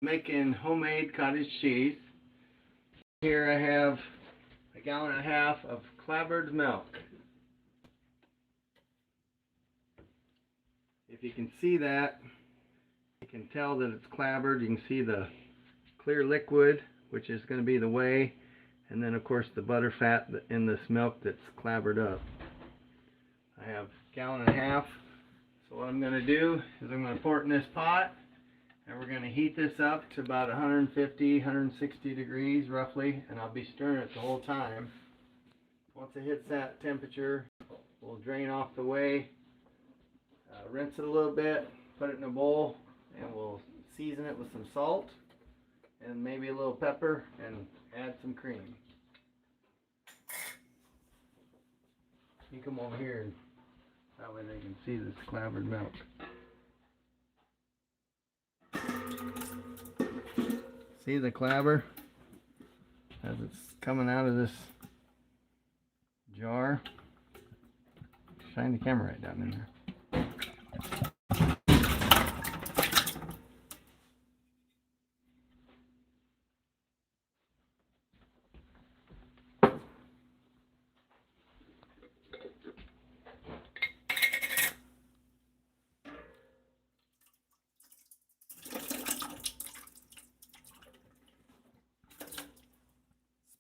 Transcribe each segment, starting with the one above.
Making homemade cottage cheese. Here I have a gallon and a half of clabbered milk. If you can see that, you can tell that it's clabbered. You can see the clear liquid, which is going to be the whey, and then of course the butter fat in this milk that's clabbered up. I have a gallon and a half. So what I'm going to do is I'm going to pour it in this pot, and we're going to heat this up to about 150, 160 degrees roughly, and I'll be stirring it the whole time. Once it hits that temperature, we'll drain off the whey, rinse it a little bit, put it in a bowl, and we'll season it with some salt and maybe a little pepper and add some cream. You come over here and that way they can see this clabbered milk. See the clabber as it's coming out of this jar? Shine the camera right down in there.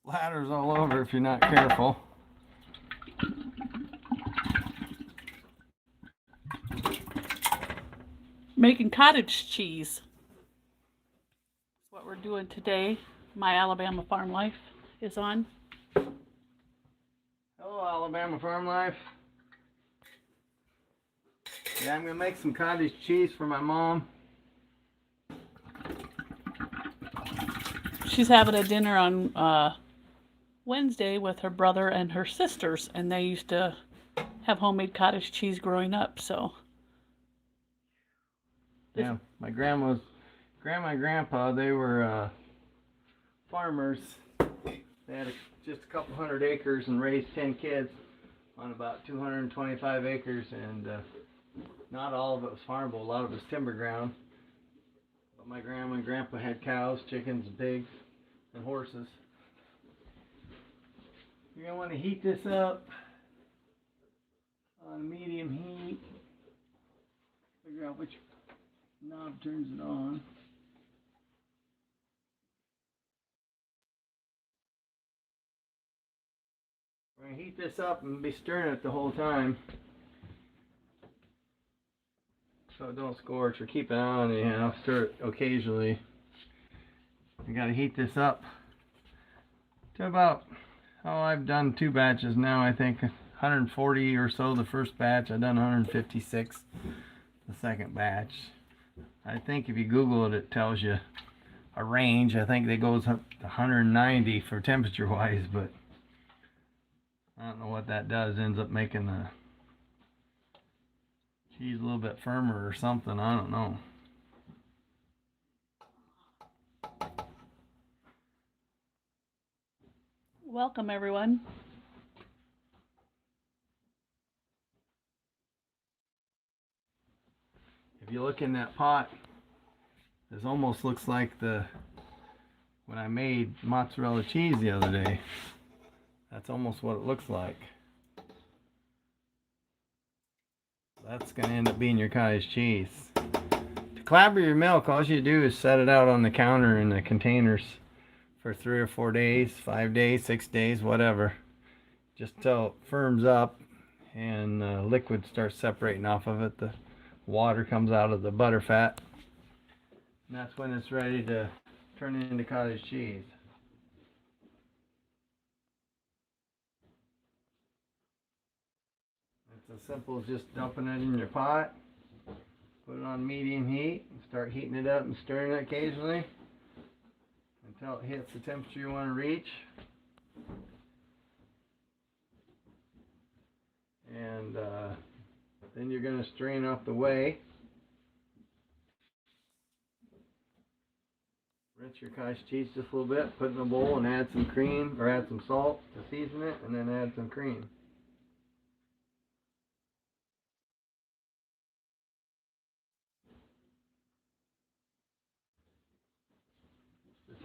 Splatters all over if you're not careful. Making cottage cheese. That's what we're doing today. My Alabama Farm Life is on. Hello, Alabama Farm Life. Yeah, I'm going to make some cottage cheese for my mom. She's having a dinner on Wednesday with her brother and her sisters, and they used to have homemade cottage cheese growing up, so. Yeah, my grandma and grandpa, they were farmers. They had just a couple hundred acres and raised 10 kids on about 225 acres, and not all of it was farmable. A lot of it was timber ground. But my grandma and grandpa had cows, chickens, pigs, and horses. You're going to want to heat this up on medium heat. Figure out which knob turns it on. We're going to heat this up and be stirring it the whole time so it don't scorch, or keep it on anyhow. Stir it occasionally. You got to heat this up to about, I've done 2 batches now, I think 140 or so the first batch. I've done 156 the second batch. I think if you Google it, it tells you a range. I think it goes up to 190 for temperature wise, but I don't know what that does. Ends up making the cheese a little bit firmer or something. I don't know. Welcome, everyone. If you look in that pot, this almost looks like when I made mozzarella cheese the other day. That's almost what it looks like. That's going to end up being your cottage cheese. To clabber your milk, all you do is set it out on the counter in the containers for 3 or 4 days, 5 days, 6 days, whatever. Just till it firms up and liquid starts separating off of it. The water comes out of the butter fat. And that's when it's ready to turn it into cottage cheese. It's as simple as just dumping it in your pot, put it on medium heat, and start heating it up and stirring it occasionally until it hits the temperature you want to reach. And then you're going to strain off the whey. Rinse your cottage cheese just a little bit, put it in a bowl and add some cream, or add some salt to season it, and then add some cream.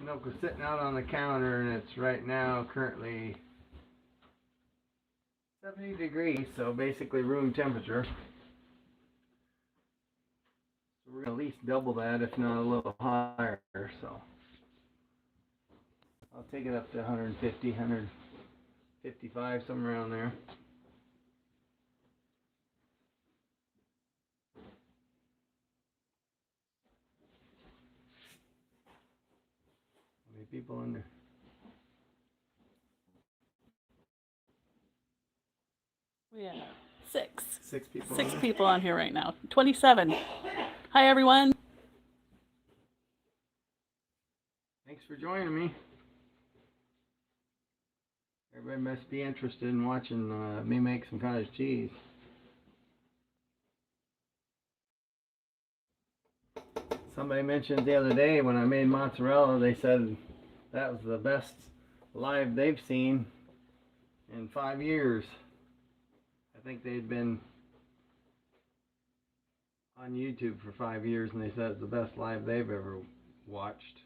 milk was sitting out on the counter, and it's right now currently 70 degrees, so basically room temperature. So we're going to at least double that, if not a little higher. So I'll take it up to 150, 155, somewhere around there. How many people in there? We have six. Six people. Six people on here right now. 27. Hi, everyone. Thanks for joining me. Everybody must be interested in watching me make some cottage cheese. Somebody mentioned the other day when I made mozzarella, they said that was the best live they've seen in 5 years. I think they'd been on YouTube for 5 years, and they said it's the best live they've ever watched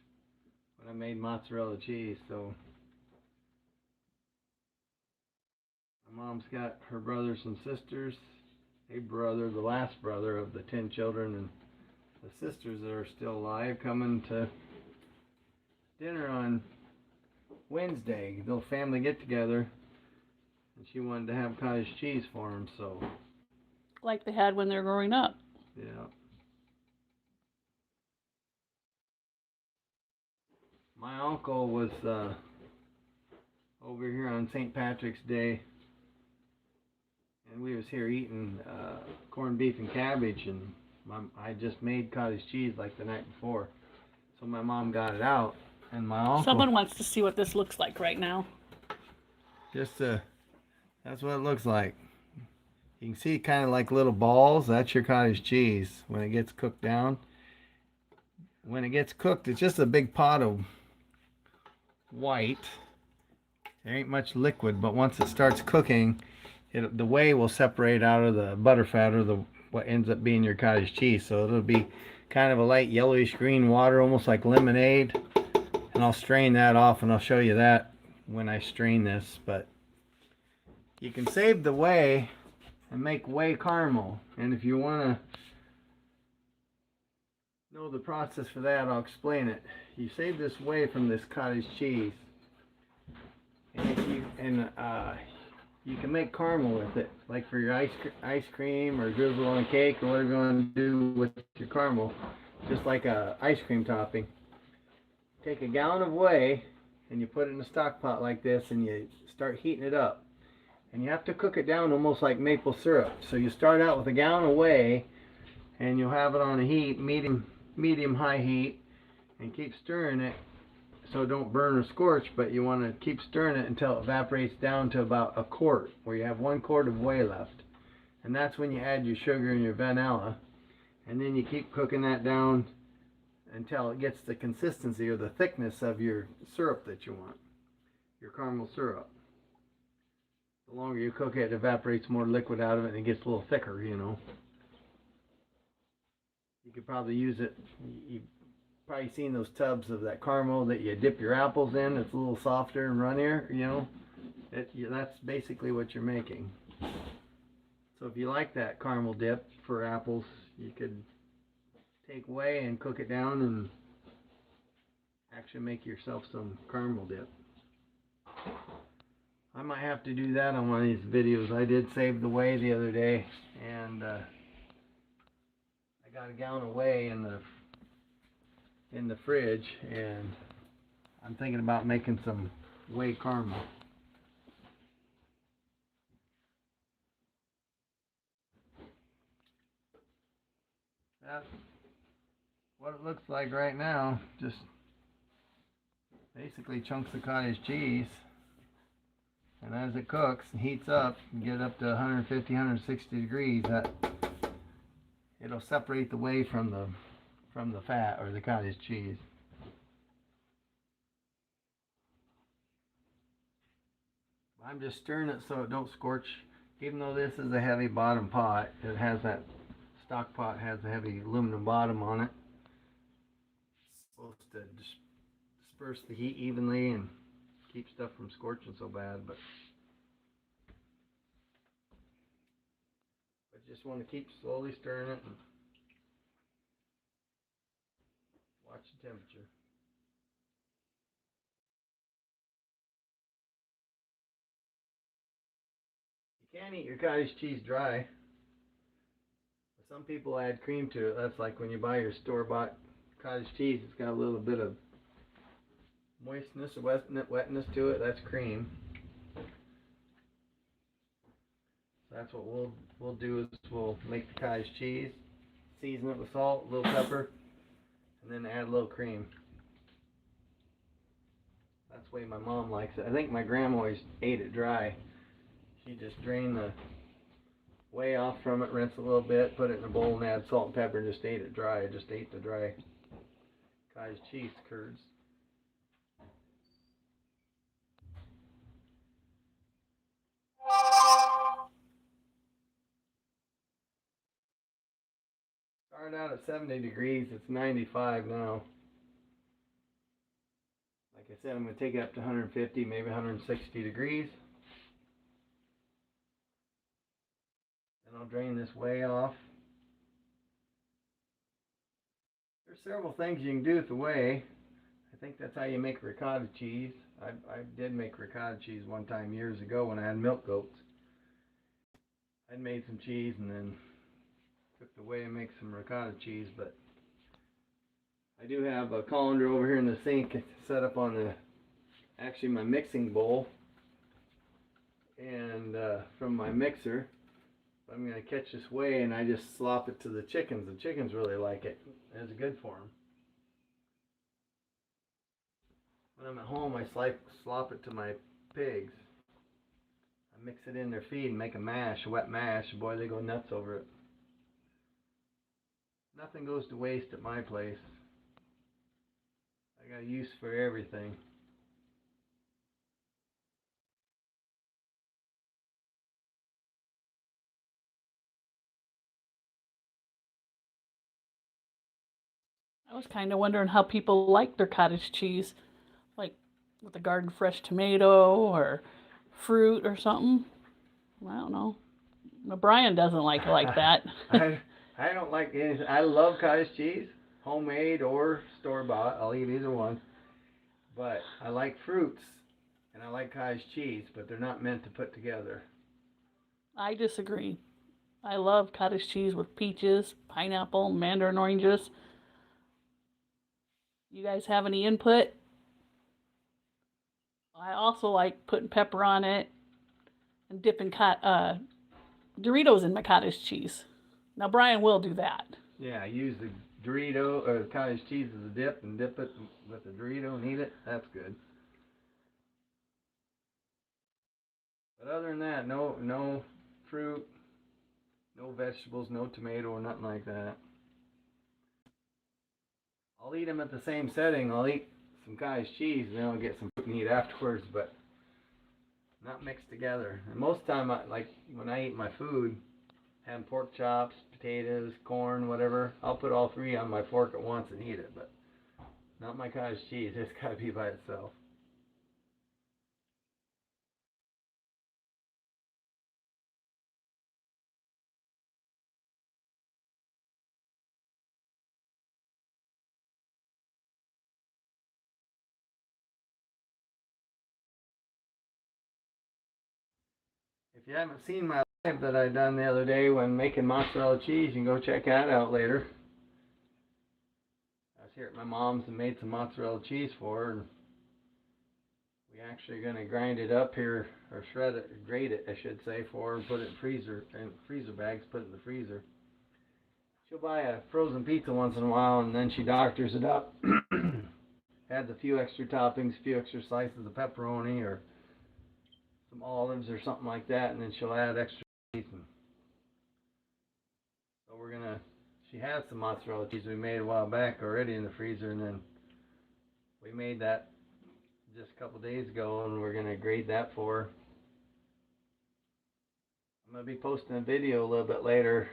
when I made mozzarella cheese. So my mom's got her brothers and sisters, a brother, the last brother of the 10 children, and the sisters that are still alive, coming to dinner on Wednesday. Little family get together, and she wanted to have cottage cheese for them, so. Like they had when they were growing up. Yeah. My uncle was over here on St. Patrick's Day, and we was here eating corned beef and cabbage, and I just made cottage cheese like the night before, so my mom got it out, and my uncle. Someone wants to see what this looks like right now. That's what it looks like. You can see kind of like little balls. That's your cottage cheese when it gets cooked down. When it gets cooked, it's just a big pot of white. There ain't much liquid, but once it starts cooking, the whey will separate out of the butterfat, or what ends up being your cottage cheese. So it'll be kind of a light yellowish green water, almost like lemonade. And I'll strain that off, and I'll show you that when I strain this. But you can save the whey and make whey caramel. And if you want to know the process for that, I'll explain it. You save this whey from this cottage cheese, and you can make caramel with it, like for your ice cream or drizzle on a cake or whatever you want to do with your caramel, just like a ice cream topping. Take a gallon of whey and you put it in a stock pot like this, and you start heating it up. And you have to cook it down almost like maple syrup. So you start out with a gallon of whey, and you'll have it on a heat, medium high heat, and keep stirring it so don't burn or scorch, but you want to keep stirring it until it evaporates down to about a quart, where you have 1 quart of whey left. And that's when you add your sugar and your vanilla, and then you keep cooking that down until it gets the consistency or the thickness of your syrup that you want, your caramel syrup. The longer you cook it, it evaporates more liquid out of it, and it gets a little thicker, you know. You could probably use it. You've probably seen those tubs of that caramel that you dip your apples in. It's a little softer and runnier, you know. That's basically what you're making. So if you like that caramel dip for apples, you could take whey and cook it down and actually make yourself some caramel dip. I might have to do that on one of these videos. I did save the whey the other day, and I got a gallon of whey in the fridge, and I'm thinking about making some whey caramel. That's what it looks like right now. Just basically chunks of cottage cheese. And as it cooks and heats up and get up to 150, 160 degrees, it'll separate the whey from the fat, or the cottage cheese. I'm just stirring it so it don't scorch. Even though this is a heavy bottom pot, it has that stock pot has a heavy aluminum bottom on it. It's supposed to disperse the heat evenly and keep stuff from scorching so bad, but just want to keep slowly stirring it and watch the temperature. You can eat your cottage cheese dry. Some people add cream to it. That's like when you buy your store-bought cottage cheese. It's got a little bit of moistness or wetness to it. That's cream. So that's what we'll do is we'll make the cottage cheese, season it with salt, a little pepper, and then add a little cream. That's the way my mom likes it. I think my grandma always ate it dry. She just drained the whey off from it, rinse a little bit, put it in a bowl and add salt and pepper and just ate it dry. I just ate the dry cottage cheese curds. Started out at 70 degrees, it's 95 now. Like I said, I'm going to take it up to 150, maybe 160 degrees. Then I'll drain this whey off. There's several things you can do with the whey. I think that's how you make ricotta cheese. I did make ricotta cheese one time years ago when I had milk goats. I'd made some cheese and then took the whey and make some ricotta cheese, but I do have a colander over here in the sink set up on my mixing bowl and from my mixer. I'm going to catch this whey and I just slop it to the chickens. The chickens really like it. It's good for them. When I'm at home, I slop it to my pigs. I mix it in their feed and make a mash, a wet mash. Boy, they go nuts over it. Nothing goes to waste at my place. I got use for everything. I was kind of wondering how people like their cottage cheese, like with a garden fresh tomato or fruit or something. I don't know. But Brian doesn't like it like that. I don't like anything. I love cottage cheese, homemade or store-bought. I'll eat either one. But I like fruits and I like cottage cheese, but they're not meant to put together. I disagree. I love cottage cheese with peaches, pineapple, mandarin oranges. You guys have any input? I also like putting pepper on it and dipping Doritos in my cottage cheese. Now Brian will do that. Yeah, use the Dorito or cottage cheese as a dip and dip it with the Dorito and eat it. That's good. But other than that, no fruit, no vegetables, no tomato or nothing like that. I'll eat them at the same setting. I'll eat some cottage cheese and then I'll get some fruit and eat afterwards, but not mixed together. And most of the time, like when I eat my food, having pork chops, potatoes, corn, whatever, I'll put all three on my fork at once and eat it, but not my cottage cheese. It's got to be by itself. If you haven't seen my live that I done the other day when making mozzarella cheese, you can go check that out later. I was here at my mom's and made some mozzarella cheese for her. And we actually going to grind it up here, or shred it, grate it, I should say, for her and put it in freezer bags, put it in the freezer. She'll buy a frozen pizza once in a while and then she doctors it up. Adds a few extra toppings, a few extra slices of pepperoni or some olives or something like that, and then she'll add extra cheese. So she has some mozzarella cheese we made a while back already in the freezer, and then we made that just a couple days ago, and we're gonna grate that for her. I'm gonna be posting a video a little bit later.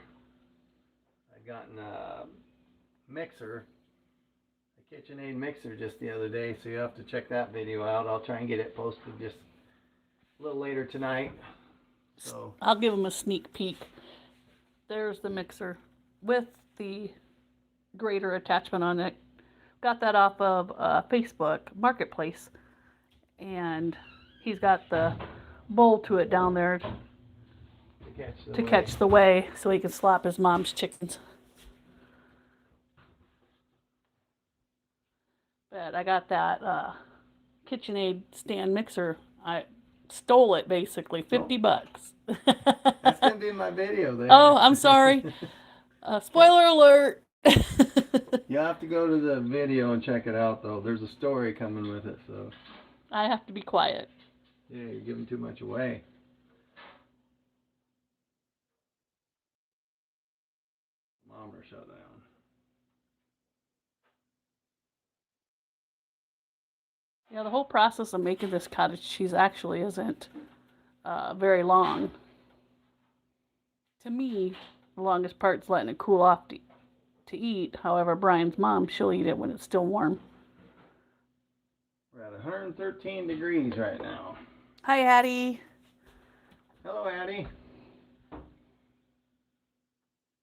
I've gotten a mixer. I KitchenAid mixer just the other day, so you have to check that video out. I'll try and get it posted just a little later tonight. So I'll give them a sneak peek. There's the mixer with the grater attachment on it. Got that off of Facebook Marketplace, and he's got the bowl to it down there to catch the whey so he can slop his mom's chickens. But I got that KitchenAid stand mixer. I stole it basically, $50. That's gonna be my video there. Oh, I'm sorry. Spoiler alert. You'll have to go to the video and check it out, though. There's a story coming with it, so. I have to be quiet. Yeah, you're giving too much away. Mommer shut down. Yeah, the whole process of making this cottage cheese actually isn't very long. To me, the longest part is letting it cool off to eat. However, Brian's mom, she'll eat it when it's still warm. We're at 113 degrees right now. Hi, Addie. Hello, Addie.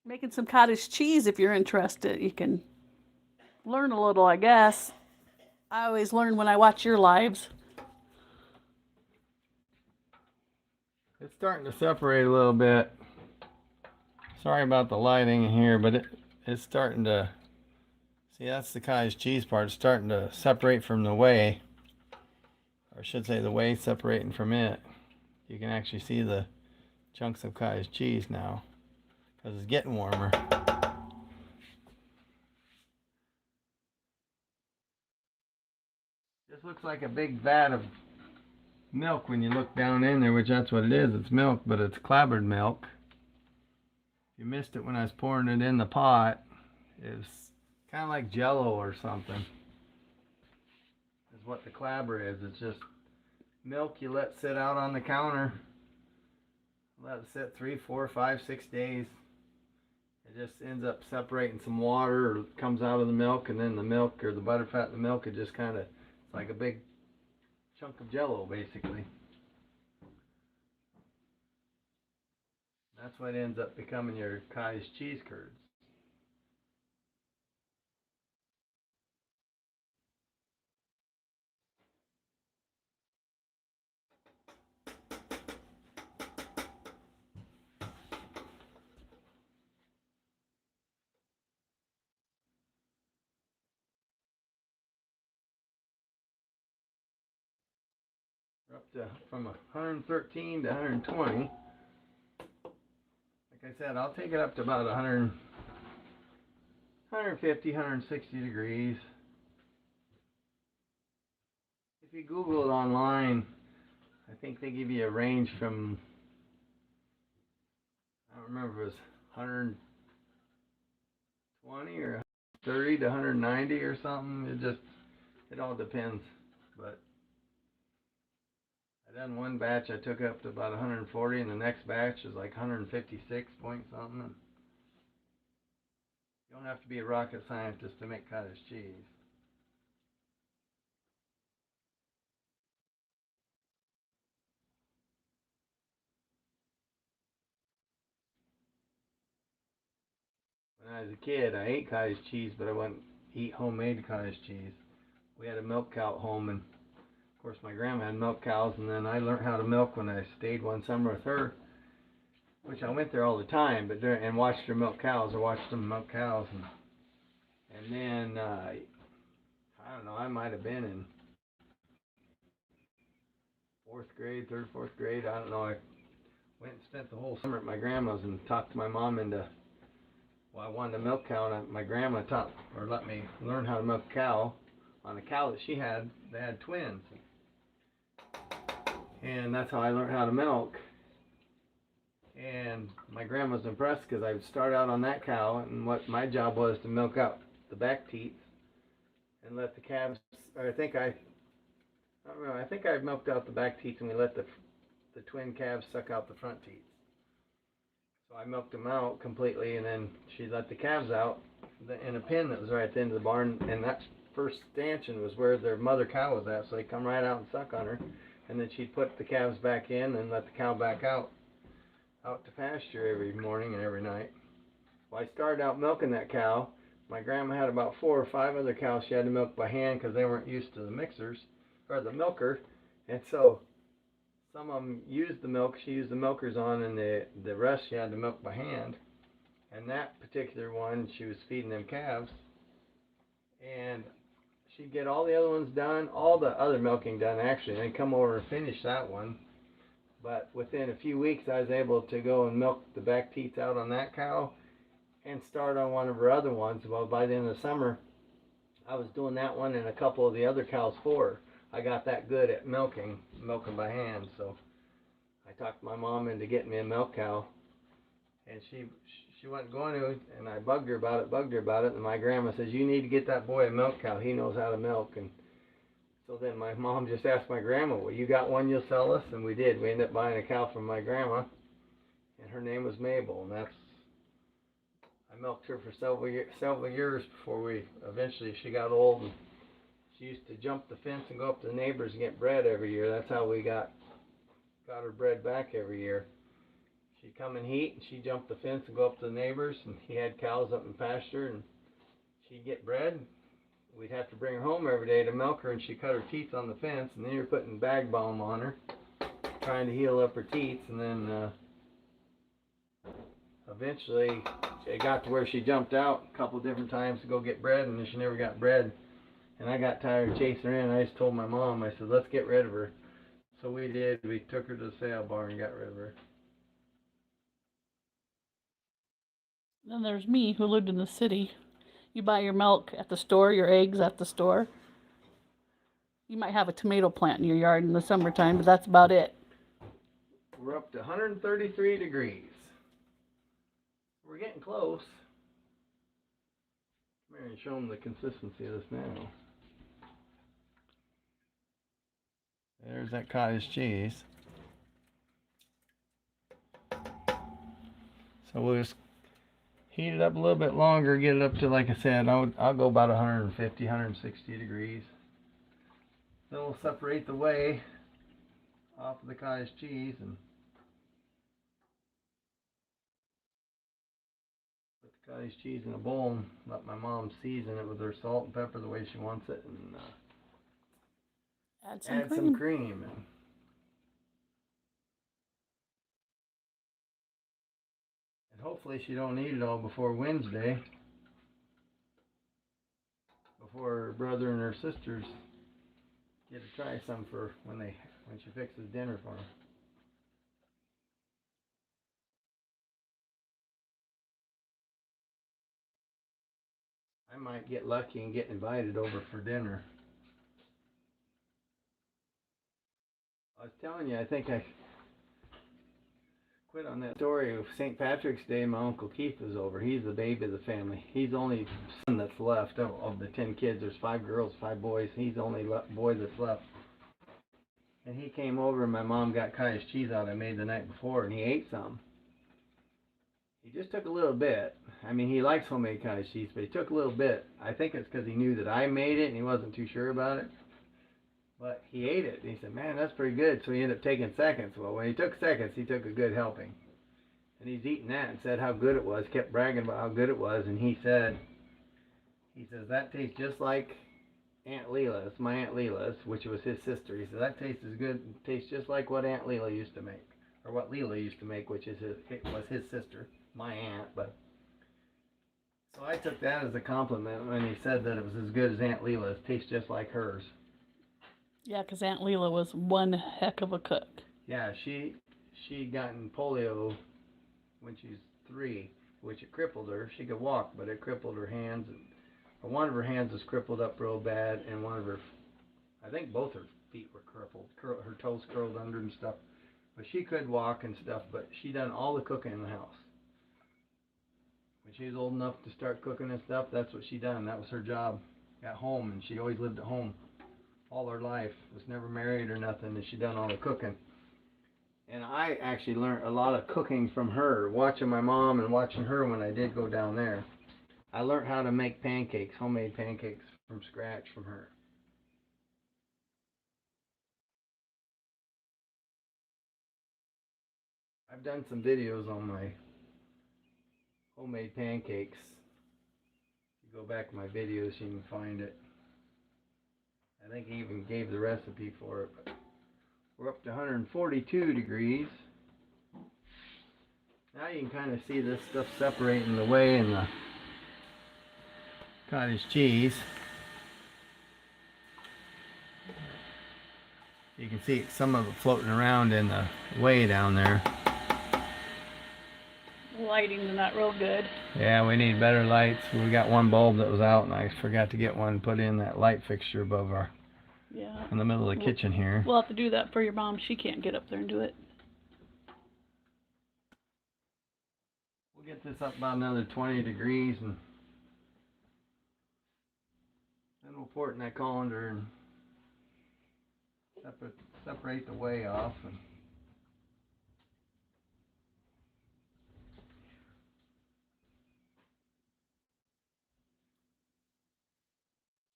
Making some cottage cheese if you're interested. You can learn a little, I guess. I always learn when I watch your lives. It's starting to separate a little bit. Sorry about the lighting here, but it's starting to, see, that's the cottage cheese part. It's starting to separate from the whey, or I should say the whey separating from it. You can actually see the chunks of cottage cheese now because it's getting warmer. This looks like a big vat of milk when you look down in there, which that's what it is. It's milk, but it's clabbered milk. You missed it when I was pouring it in the pot. It's kind of like Jello or something. Is what the clabber is. It's just milk you let sit out on the counter. Let it sit 3, 4, 5, 6 days. It just ends up separating some water, or comes out of the milk, and then the milk or the butter fat in the milk, it just kind of, it's like a big chunk of Jello basically. That's what ends up becoming your cottage cheese curds. We're up to from 113 to 120. Like I said, I'll take it up to about 100, 150, 160 degrees. If you Google it online, I think they give you a range from, I don't remember if it was 120 or 130 to 190 or something. It all depends. But I done one batch, I took up to about 140, and the next batch is like 156 point something. You don't have to be a rocket scientist to make cottage cheese. When I was a kid, I ate cottage cheese, but I wouldn't eat homemade cottage cheese. We had a milk cow at home, and of course my grandma had milk cows, and then I learned how to milk when I stayed one summer with her, which I went there all the time, but and watched her milk cows. I watched them milk cows, and then I don't know, I might have been in 4th grade, 3rd, 4th grade. I don't know. I went and spent the whole summer at my grandma's and talked to my mom into, well, I wanted a milk cow, and my grandma taught or let me learn how to milk a cow. On a cow that she had, they had twins, and that's how I learned how to milk. And my grandma was impressed because I would start out on that cow, and what my job was to milk out the back teats and let the calves, or I think I don't know, I think I milked out the back teats, and we let the twin calves suck out the front teats. So I milked them out completely, and then she let the calves out in a pen that was right at the end of the barn, and first stanchion was where their mother cow was at, so they'd come right out and suck on her. And then she'd put the calves back in and let the cow back out to pasture every morning and every night. Well, I started out milking that cow. My grandma had about 4 or 5 other cows she had to milk by hand because they weren't used to the mixers, or the milker. And so some of them used the milk, she used the milkers on, and the rest she had to milk by hand. And that particular one, she was feeding them calves. And she'd get all the other ones done, all the other milking done actually, and then come over and finish that one. But within a few weeks, I was able to go and milk the back teats out on that cow and start on one of her other ones. Well, by the end of the summer, I was doing that one and a couple of the other cows for her. I got that good at milking by hand. So I talked my mom into getting me a milk cow, and she wasn't going to, and I bugged her about it, and my grandma says, you need to get that boy a milk cow. He knows how to milk. And so then my mom just asked my grandma, well, you got one you'll sell us? And we did. We ended up buying a cow from my grandma, and her name was Mabel, and I milked her for several years before eventually she got old, and she used to jump the fence and go up to the neighbors and get bread every year. That's how we got her bread back every year. She'd come in heat, and she'd jump the fence and go up to the neighbors, and he had cows up in pasture, and she'd get bread. We'd have to bring her home every day to milk her, and she'd cut her teeth on the fence, and then you're putting bag balm on her, trying to heal up her teeth, and then eventually it got to where she jumped out a couple different times to go get bread, and then she never got bread. And I got tired of chasing her in. I just told my mom, I said, let's get rid of her. So we did. We took her to the sale barn and got rid of her. Then there's me, who lived in the city. You buy your milk at the store, your eggs at the store. You might have a tomato plant in your yard in the summertime, but that's about it. We're up to 133 degrees. We're getting close. Come here and show them the consistency of this now. There's that cottage cheese. So we'll just heat it up a little bit longer, get it up to, like I said, I'll go about 150, 160 degrees. Then we'll separate the whey off of the cottage cheese and put the cottage cheese in a bowl and let my mom season it with her salt and pepper the way she wants it, and add some cream. And hopefully she don't eat it all before Wednesday, before her brother and her sisters get to try some for when she fixes dinner for them. I might get lucky and get invited over for dinner. I was telling you, I think I quit on that story of St. Patrick's Day. My Uncle Keith was over. He's the baby of the family. He's the only son that's left of the 10 kids. There's 5 girls, 5 boys. He's the only boy that's left. And he came over, and my mom got cottage cheese out I made the night before, and he ate some. He just took a little bit. I mean, he likes homemade cottage cheese, but he took a little bit. I think it's because he knew that I made it, and he wasn't too sure about it. But he ate it, and he said, man, that's pretty good. So he ended up taking seconds. Well, when he took seconds, he took a good helping. And he's eating that and said how good it was, kept bragging about how good it was. And he says, that tastes just like Aunt Leela's, my Aunt Leela's, which was his sister. He said, that tastes as good, tastes just like what Aunt Leela used to make. Or what Leela used to make, which was his sister, my aunt. But so I took that as a compliment when he said that it was as good as Aunt Leela's. It tastes just like hers. Yeah, because Aunt Leela was one heck of a cook. Yeah, she gotten polio when she was 3, which it crippled her. She could walk, but it crippled her hands. And one of her hands was crippled up real bad, and one of her, I think both her feet were crippled. Her toes curled under and stuff. But she could walk and stuff, but she done all the cooking in the house. When she was old enough to start cooking and stuff, that's what she done. That was her job at home, and she always lived at home all her life. Was never married or nothing, and she done all the cooking. And I actually learned a lot of cooking from her, watching my mom and watching her when I did go down there. I learned how to make pancakes, homemade pancakes from scratch from her. I've done some videos on my homemade pancakes. If you go back to my videos, you can find it. I think I even gave the recipe for it, but we're up to 142 degrees. Now you can kind of see this stuff separating the whey and the cottage cheese. You can see some of it floating around in the whey down there. The lighting's not real good. Yeah, we need better lights. We got one bulb that was out, and I forgot to get one put in that light fixture above our, in the middle of the kitchen here. We'll have to do that for your mom. She can't get up there and do it. We'll get this up about another 20 degrees, and then we'll pour it in that colander and separate the whey off. And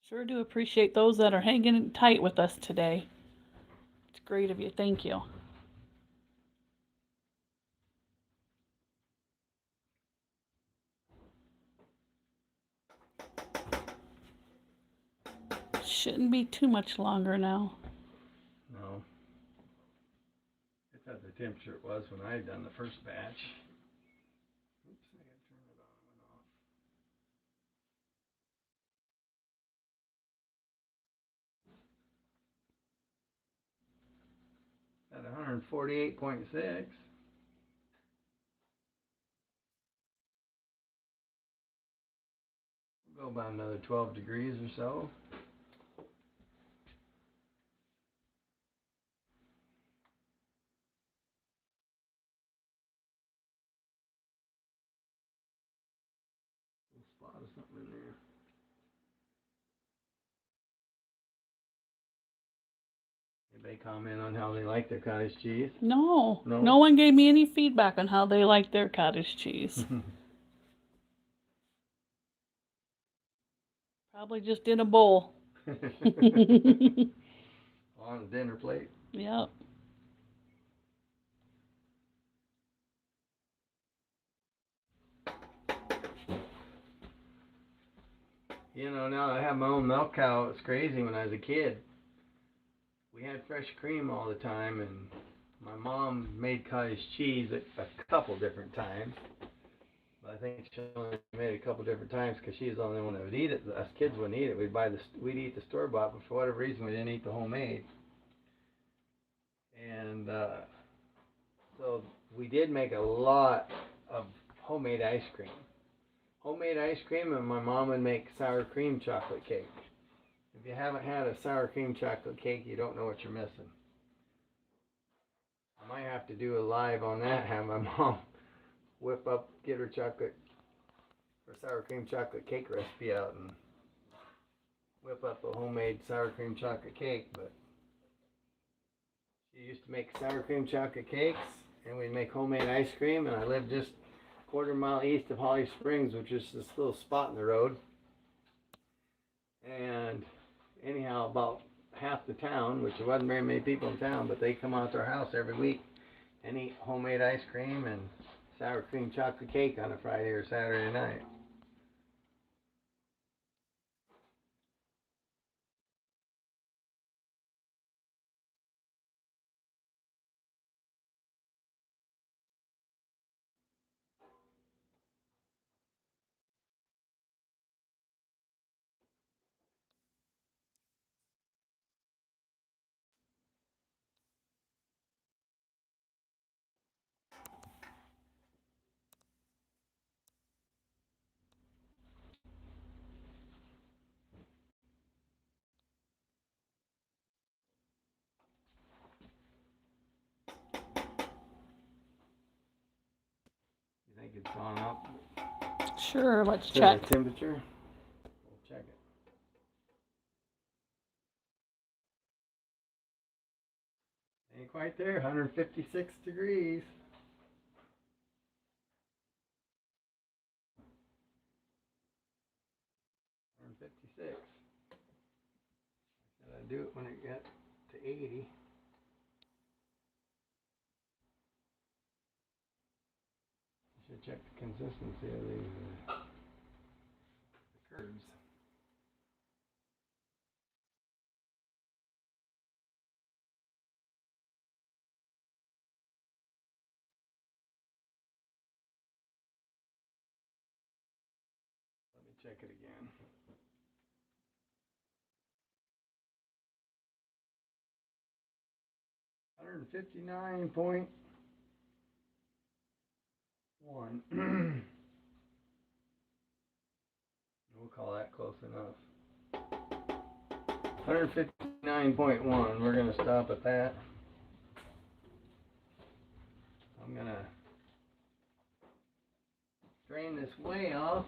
sure do appreciate those that are hanging tight with us today. It's great of you. Thank you. Shouldn't be too much longer now. no, it's at the temperature it was when I had done the first batch. Oops, I gotta turn it on and off. At 148.6. We'll go about another 12 degrees or so. Spot of something in there. Anybody comment on how they like their cottage cheese? No. No? No one gave me any feedback on how they like their cottage cheese. Probably just in a bowl. On a dinner plate. Yep. You know, now that I have my own milk cow, it's crazy. When I was a kid, we had fresh cream all the time, and my mom made cottage cheese a couple different times. But I think she only made it a couple different times because she's the only one that would eat it. Us kids wouldn't eat it. We'd eat the store bought, but for whatever reason, we didn't eat the homemade. And so we did make a lot of homemade ice cream. Homemade ice cream, and my mom would make sour cream chocolate cake. If you haven't had a sour cream chocolate cake, you don't know what you're missing. I might have to do a live on that, have my mom get her chocolate or sour cream chocolate cake recipe out and whip up a homemade sour cream chocolate cake. But she used to make sour cream chocolate cakes, and we'd make homemade ice cream, and I lived just a quarter-mile east of Holly Springs, which is this little spot in the road. And anyhow, about half the town, which there wasn't very many people in town, but they come out to our house every week and eat homemade ice cream and sour cream chocolate cake on a Friday or Saturday night. You think it's gone up? Sure, let's To check. the temperature? We'll check it. Ain't quite there, 156 degrees. 156. do it when it got to 80. Should check the consistency of these curds. Let me check it again. $159.1. We'll call that close enough. 159.1. We're going to stop at that. I'm going to drain this whey off.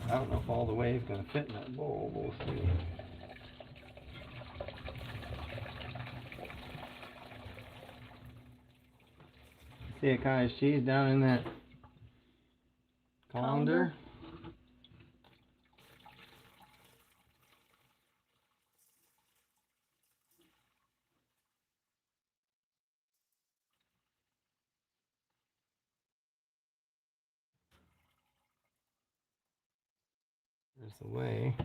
I don't know if all the whey is going to fit in that bowl. We'll see. See a cottage cheese down in that colander? There's the whey.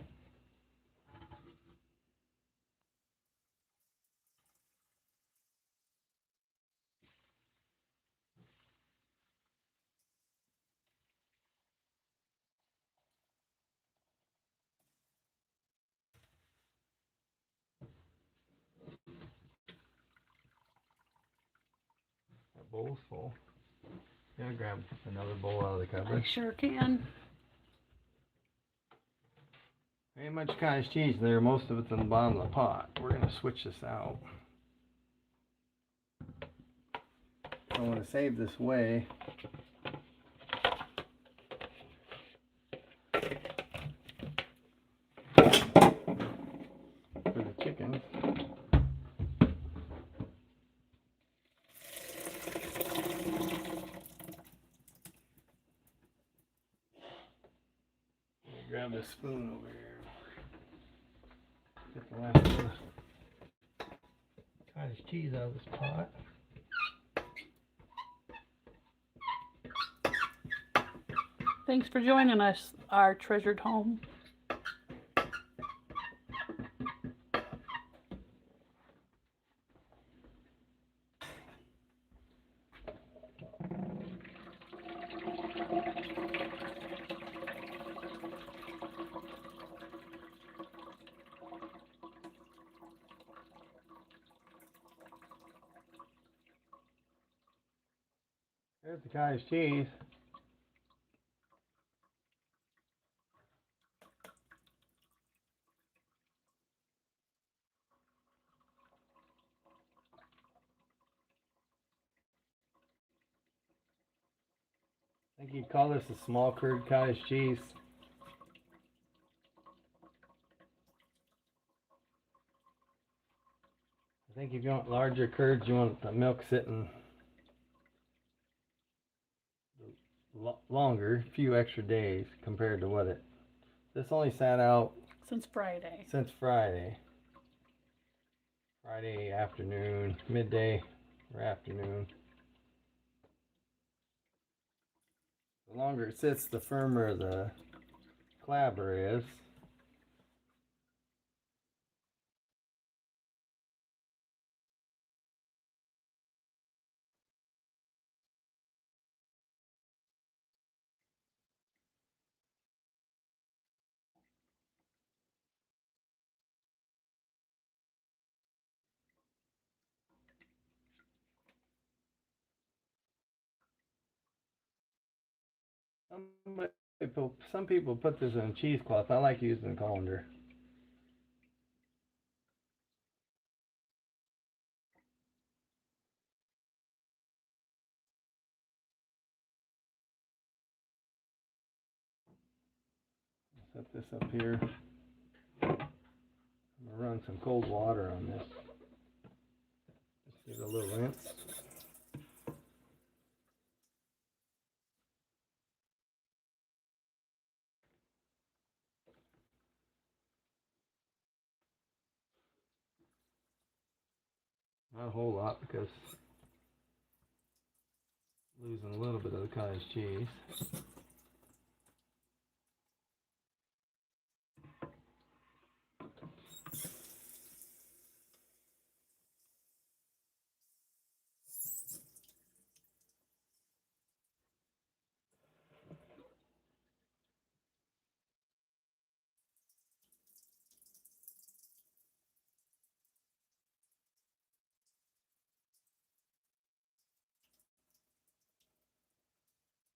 That bowl's full. You gotta grab another bowl out of the cupboard. I sure can. Ain't much cottage cheese there. Most of it's in the bottom of the pot. We're gonna switch this out. I want to save this whey. For the chickens. Grab this spoon over here. Get the last bit of cottage cheese out of this pot. Thanks for joining us, our treasured home. There's the cottage cheese. I think you'd call this a small curd cottage cheese. I think if you want larger curds, you want the milk sitting longer, a few extra days compared to what it. This only sat out Since Friday. Friday afternoon, midday or afternoon. The longer it sits, the firmer the clabber is. Some people put this in a cheesecloth. I like using a colander. Set this up here. run some cold water on this. Just give it a little rinse. Not a whole lot because losing a little bit of the cottage cheese.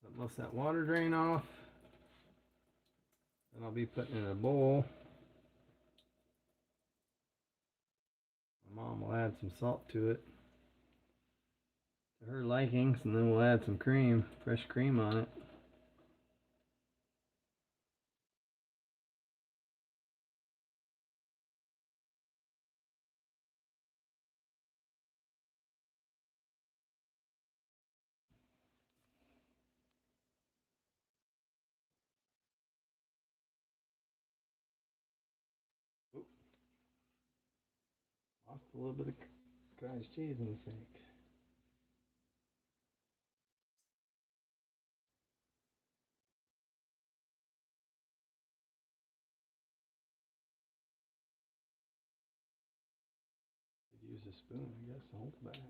Let most of that water drain off. Then I'll be putting it in a bowl. My mom will add some salt to it to her likings, and then we'll add some cream, fresh cream on it. Oop. Lost a little bit of cottage cheese in the sink. Could use a spoon, I guess, to hold it back.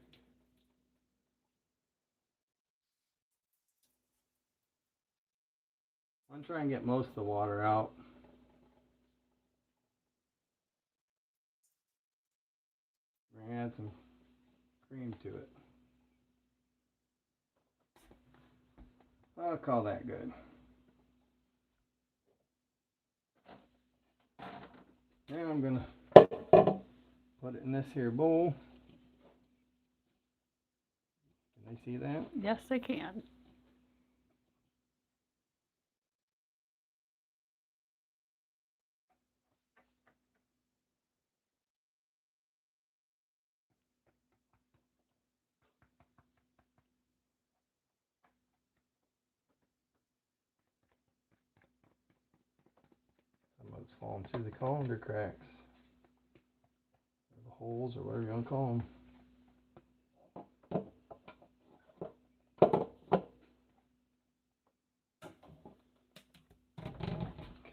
I'm trying to get most of the water out. We're going to add some cream to it. I'll call that good. Now I'm going to put it in this here bowl. Can they see that? Yes, they can. Some of it's falling through the colander cracks. Or the holes, or whatever you want to call them.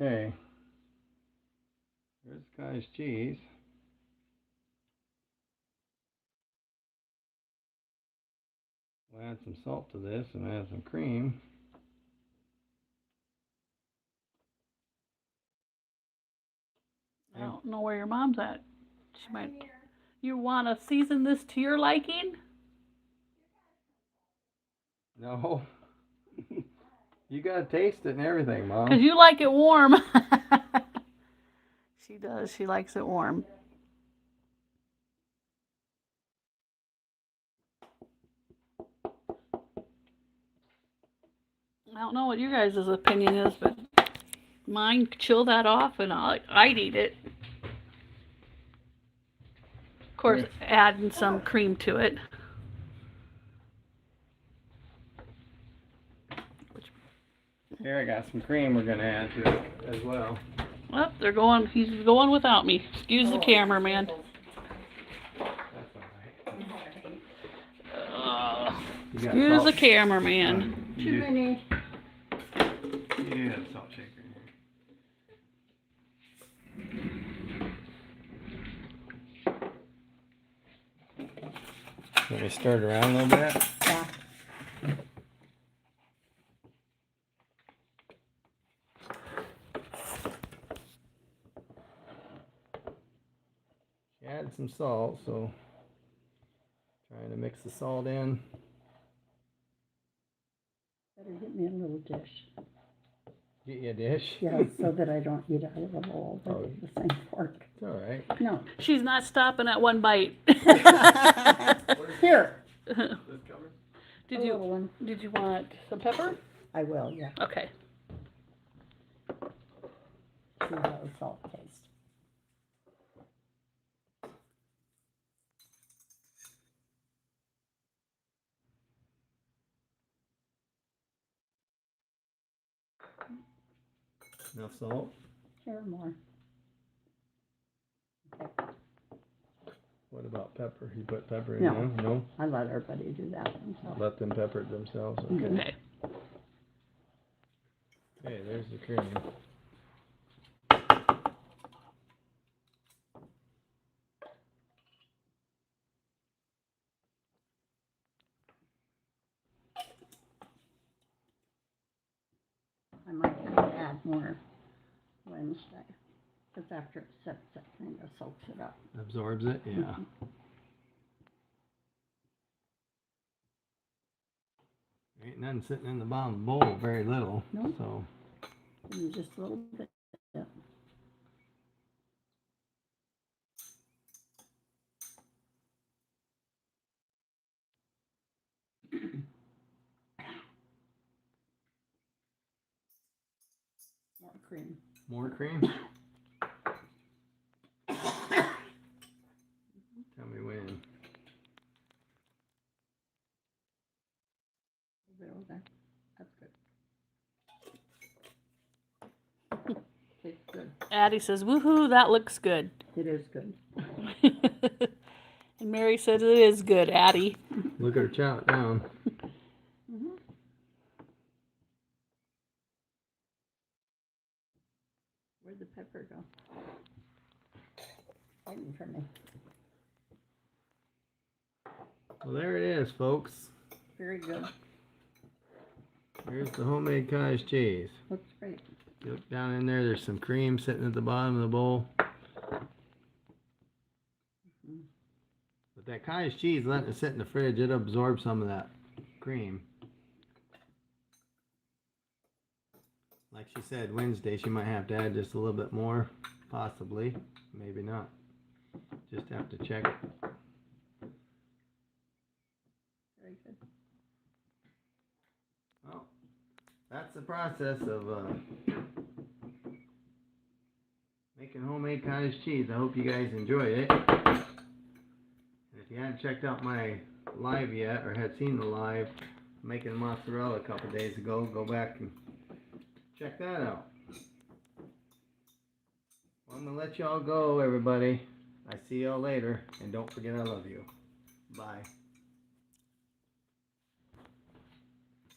Okay, here's the cottage cheese. We'll add some salt to this and add some cream. I don't know where your mom's at. She might. You want to season this to your liking? No. You gotta taste it and everything, Mom. Because you like it warm. She does. She likes it warm. I don't know what your guys' opinion is, but mine, chill that off and I'd eat it. Of course, adding some cream to it. Here, I got some cream we're gonna add to it as well. Well, they're going. He's going without me. Excuse the cameraman. That's alright. Excuse the cameraman. Too many. You do have a salt shaker in here. Let me stir it around a little bit. Yeah. Add some salt, so trying to mix the salt in. Better get me a little dish. Get you a dish. Yeah, so that I don't eat out of the bowl Oh. with the same fork. It's all right. No. She's not stopping at one bite. Here. This covered? A little one. Did you want some pepper? I will, yeah. Okay. See how the salt tastes. Enough salt? Share more. Okay. What about pepper? You put pepper in No. now? No? I let everybody do that themselves. Let them pepper it themselves. Okay. Mhm. Okay. Okay, there's the cream. I might have to add more Wednesday. Because after it sets, it kind of soaks it up. Absorbs it? Yeah. Mhm. Ain't nothing sitting in the bottom of the bowl, very little. No. So, And just a little bit. Yeah. More cream. more cream? Tell me when. A little bit over there. That's good. Tastes good. Addie says, "Woohoo! That looks good." It is good. And Mary says it is good, Addie. Look at her chow it down. Mm-hmm. Where'd the pepper go? Waiting for me. Well, there it is, folks. Very good. Here's the homemade cottage cheese. Looks great. You look down in there, there's some cream sitting at the bottom of the bowl. Mhm. But that cottage cheese, letting it sit in the fridge, it absorbs some of that cream. Like she said, Wednesday she might have to add just a little bit more. Possibly. Maybe not. Just have to check it. Very good. Well, that's the process of making homemade cottage cheese. I hope you guys enjoyed it. And if you hadn't checked out my live yet, or had seen the live making mozzarella a couple days ago, go back and check that out. Well, I'm going to let y'all go, everybody. I see y'all later, and don't forget I love you. Bye.